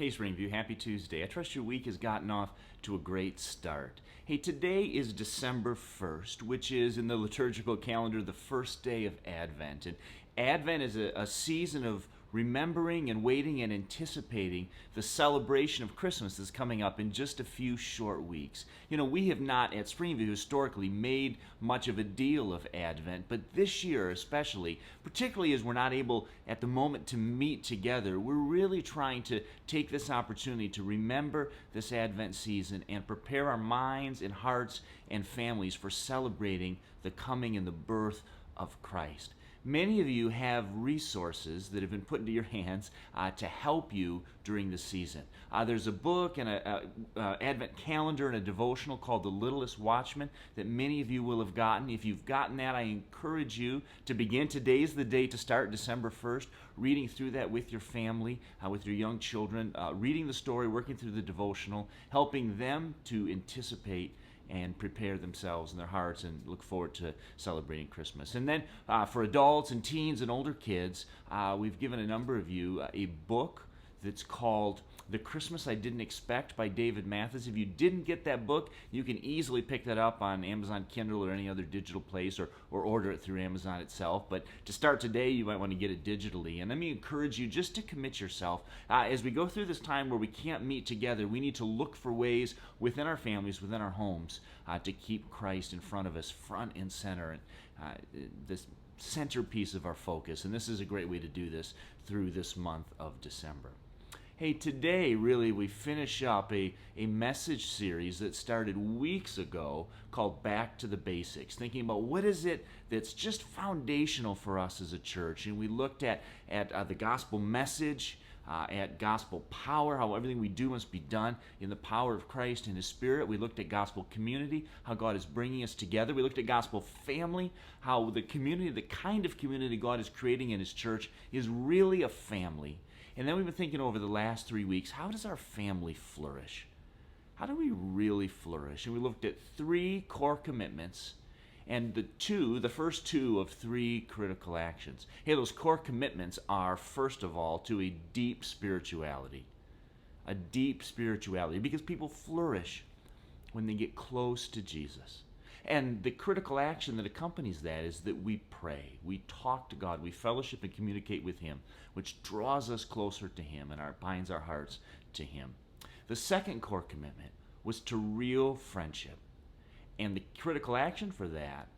Hey Springview, happy Tuesday. I trust your week has gotten off to a great start. Hey, today is December 1st, which is in the liturgical calendar the first day of Advent. And Advent is a season of remembering and waiting and anticipating the celebration of Christmas that's coming up in just a few short weeks. You know, we have not at Springview historically made much of a deal of Advent, but this year especially, particularly as we're not able at the moment to meet together, we're really trying to take this opportunity to remember this Advent season and prepare our minds and hearts and families for celebrating the coming and the birth of Christ. Many of you have resources that have been put into your hands to help you during the season. There's a book and an Advent calendar and a devotional called The Littlest Watchman that many of you will have gotten. If you've gotten that, I encourage you to begin. Today's the day to start, December 1st, reading through that with your family, with your young children, reading the story, working through the devotional, helping them to anticipate and prepare themselves in their hearts and look forward to celebrating Christmas. And then for adults and teens and older kids, we've given a number of you a book that's called The Christmas I Didn't Expect by David Mathis. If you didn't get that book, you can easily pick that up on Amazon Kindle or any other digital place or order it through Amazon itself. But to start today, you might want to get it digitally. And let me encourage you just to commit yourself. As we go through this time where we can't meet together, we need to look for ways within our families, within our homes, to keep Christ in front of us, front and center. This centerpiece of our focus. And this is a great way to do this through this month of December. Hey, today, really, we finish up a message series that started weeks ago called Back to the Basics, thinking about what is it that's just foundational for us as a church. And we looked at the gospel message, at gospel power, how everything we do must be done in the power of Christ and His Spirit. We looked at gospel community, how God is bringing us together. We looked at gospel family, how the community, the kind of community God is creating in His church is really a family. And then we've been thinking over the last 3 weeks, how does our family flourish? How do we really flourish? And we looked at 3 core commitments and the first two of 3 critical actions. Hey, those core commitments are, first of all, to a deep spirituality. A deep spirituality, because people flourish when they get close to Jesus. And the critical action that accompanies that is that we pray, we talk to God, we fellowship and communicate with Him, which draws us closer to Him and binds our hearts to Him. The second core commitment was to real friendship. And the critical action for that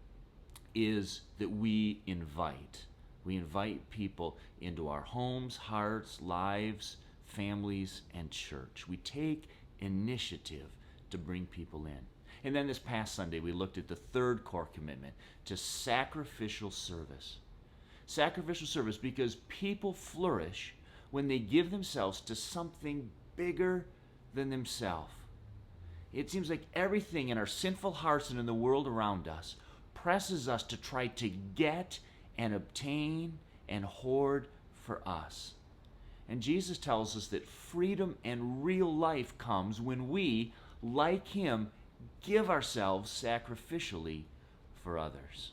is that we invite people into our homes, hearts, lives, families, and church. We take initiative to bring people in. And then this past Sunday, we looked at the third core commitment to sacrificial service. Sacrificial service because people flourish when they give themselves to something bigger than themselves. It seems like everything in our sinful hearts and in the world around us presses us to try to get and obtain and hoard for us. And Jesus tells us that freedom and real life comes when we, like Him, give ourselves sacrificially for others.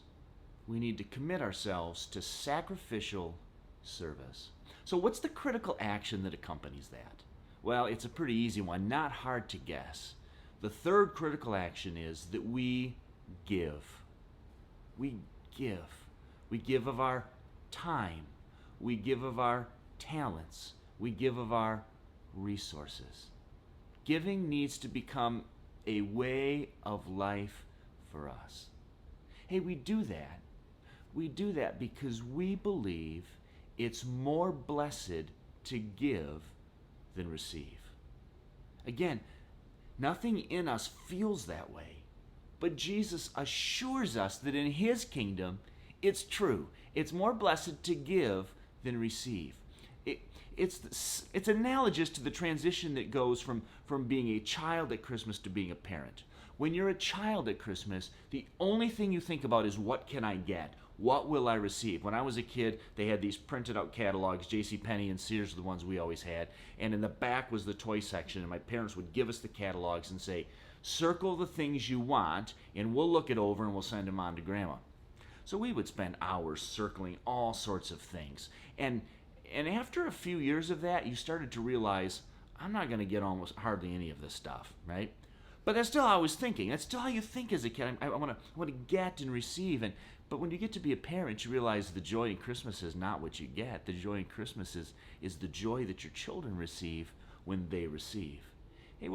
We need to commit ourselves to sacrificial service. So what's the critical action that accompanies that? Well, it's a pretty easy one, not hard to guess. The third critical action is that we give. We give. We give of our time. We give of our talents. We give of our resources. Giving needs to become a way of life for us. Hey, we do that. We do that because we believe it's more blessed to give than receive. Again, nothing in us feels that way, but Jesus assures us that in His kingdom, it's true. It's more blessed to give than receive. It's analogous to the transition that goes from being a child at Christmas to being a parent. When you're a child at Christmas, the only thing you think about is, what can I get? What will I receive? When I was a kid, they had these printed out catalogs. JCPenney and Sears are the ones we always had. And in the back was the toy section, and my parents would give us the catalogs and say, circle the things you want, and we'll look it over and we'll send them on to Grandma. So we would spend hours circling all sorts of things. And after a few years of that, you started to realize, I'm not going to get almost hardly any of this stuff, right? But that's still how I was thinking. That's still how you think as a kid. I want to get and receive. But when you get to be a parent, you realize the joy in Christmas is not what you get. The joy in Christmas is the joy that your children receive when they receive. Hey,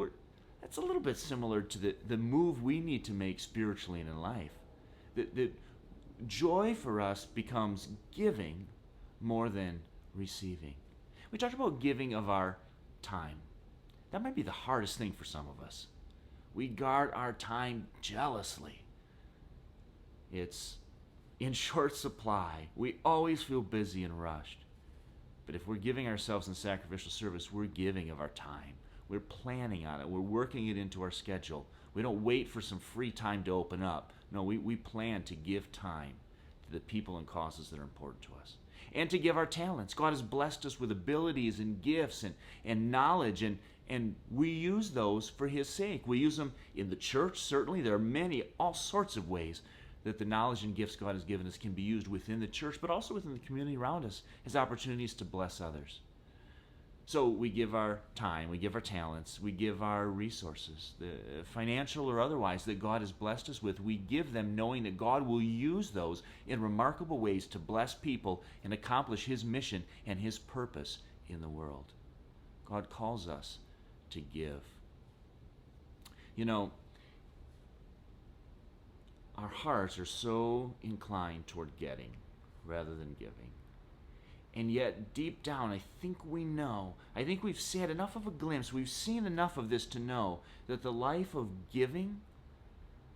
that's a little bit similar to the move we need to make spiritually and in life. The joy for us becomes giving more than receiving. We talked about giving of our time. That might be the hardest thing for some of us. We guard our time jealously. It's in short supply. We always feel busy and rushed. But if we're giving ourselves in sacrificial service, we're giving of our time. We're planning on it. We're working it into our schedule. We don't wait for some free time to open up. No, we plan to give time to the people and causes that are important to us. And to give our talents. God has blessed us with abilities and gifts and knowledge, and we use those for His sake. We use them in the church, certainly. There are many, all sorts of ways that the knowledge and gifts God has given us can be used within the church, but also within the community around us as opportunities to bless others. So we give our time, we give our talents, we give our resources, the financial or otherwise, that God has blessed us with. We give them knowing that God will use those in remarkable ways to bless people and accomplish His mission and His purpose in the world. God calls us to give. You know, our hearts are so inclined toward getting rather than giving. And yet, deep down, I think we know, I think we've had enough of a glimpse, we've seen enough of this to know that the life of giving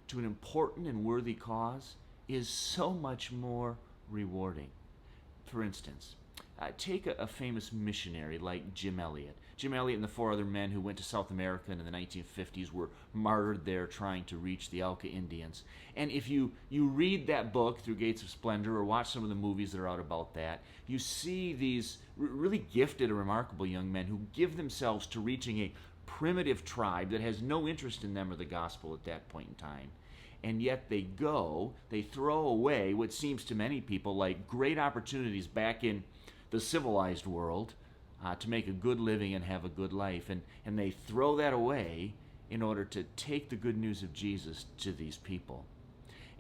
to an important and worthy cause is so much more rewarding. For instance, take a famous missionary like Jim Elliot. Jim Elliot and the 4 other men who went to South America in the 1950s were martyred there trying to reach the Auca Indians. And if you read that book, Through Gates of Splendor, or watch some of the movies that are out about that, you see these really gifted and remarkable young men who give themselves to reaching a primitive tribe that has no interest in them or the gospel at that point in time. And yet they throw away what seems to many people like great opportunities back in the civilized world to make a good living and have a good life. And they throw that away in order to take the good news of Jesus to these people.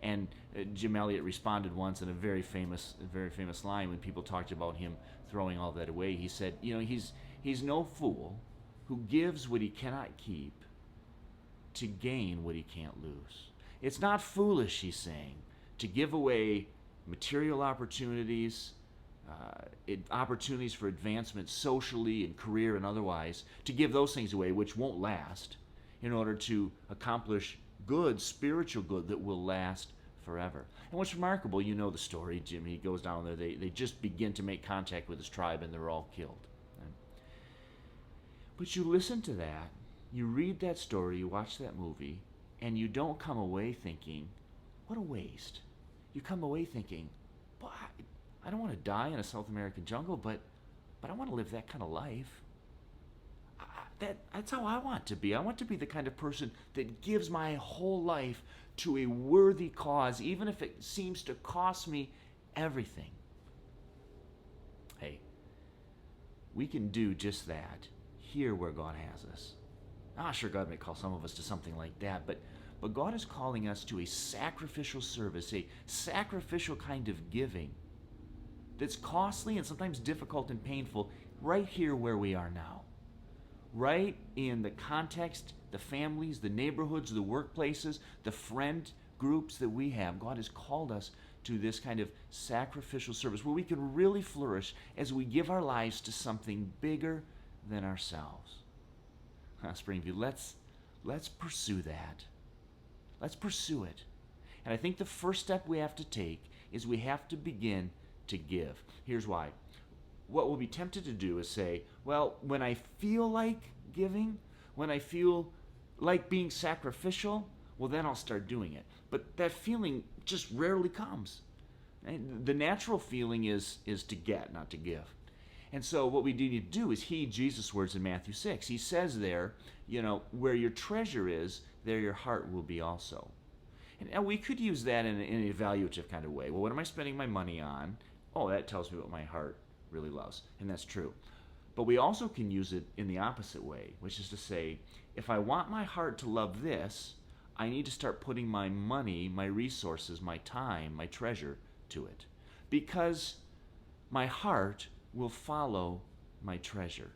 And Jim Elliot responded once in a very famous line when people talked about him throwing all that away. He said, he's no fool who gives what he cannot keep to gain what he can't lose. It's not foolish, he's saying, to give away material opportunities, opportunities for advancement socially and career and otherwise, to give those things away, which won't last, in order to accomplish good, spiritual good that will last forever. And what's remarkable, you know the story, Jim, he goes down there, they just begin to make contact with his tribe and they're all killed. Right? But you listen to that, you read that story, you watch that movie, and you don't come away thinking, what a waste. You come away thinking, well, I don't want to die in a South American jungle, but I want to live that kind of life. That's how I want to be. I want to be the kind of person that gives my whole life to a worthy cause, even if it seems to cost me everything. Hey, we can do just that here where God has us. Sure, God may call some of us to something like that, but God is calling us to a sacrificial service, a sacrificial kind of giving that's costly and sometimes difficult and painful right here where we are now. Right in the context, the families, the neighborhoods, the workplaces, the friend groups that we have, God has called us to this kind of sacrificial service where we can really flourish as we give our lives to something bigger than ourselves. Springview, let's pursue that. Let's pursue it. And I think the first step we have to take is we have to begin to give. Here's why. What we'll be tempted to do is say, well, when I feel like giving, when I feel like being sacrificial, well, then I'll start doing it. But that feeling just rarely comes. Right? The natural feeling is to get, not to give. And so what we need to do is heed Jesus' words in Matthew 6. He says there, where your treasure is, there your heart will be also. And we could use that in an evaluative kind of way. Well, what am I spending my money on? Oh, that tells me what my heart really loves. And that's true. But we also can use it in the opposite way, which is to say, if I want my heart to love this, I need to start putting my money, my resources, my time, my treasure to it. Because my heart will follow my treasure.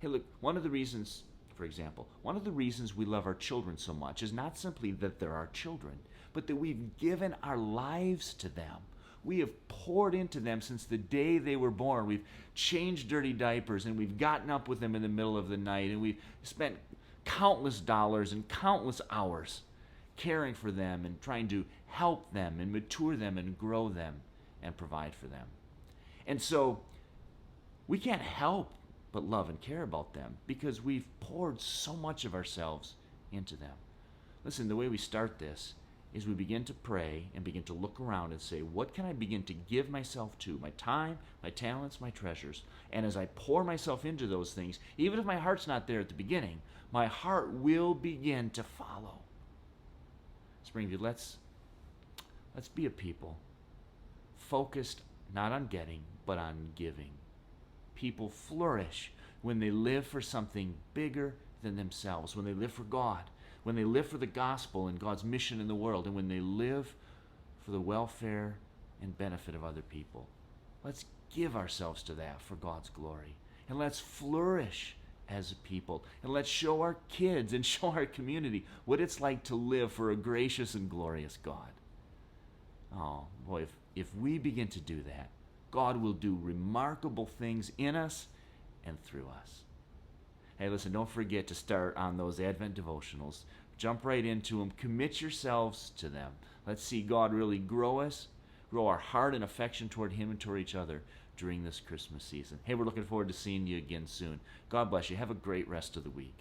Hey, look, one of the reasons, for example, one of the reasons we love our children so much is not simply that they're our children, but that we've given our lives to them. We have poured into them since the day they were born. We've changed dirty diapers, and we've gotten up with them in the middle of the night, and we've spent countless dollars and countless hours caring for them and trying to help them and mature them and grow them and provide for them. And so we can't help but love and care about them because we've poured so much of ourselves into them. Listen, the way we start this is we begin to pray and begin to look around and say, what can I begin to give myself to? My time, my talents, my treasures. And as I pour myself into those things, even if my heart's not there at the beginning, my heart will begin to follow. Springview, let's be a people focused not on getting, but on giving. People flourish when they live for something bigger than themselves, when they live for God, when they live for the gospel and God's mission in the world, and when they live for the welfare and benefit of other people. Let's give ourselves to that for God's glory. And let's flourish as a people. And let's show our kids and show our community what it's like to live for a gracious and glorious God. Oh, boy, if we begin to do that, God will do remarkable things in us and through us. Hey, listen, don't forget to start on those Advent devotionals. Jump right into them. Commit yourselves to them. Let's see God really grow us, grow our heart and affection toward Him and toward each other during this Christmas season. Hey, we're looking forward to seeing you again soon. God bless you. Have a great rest of the week.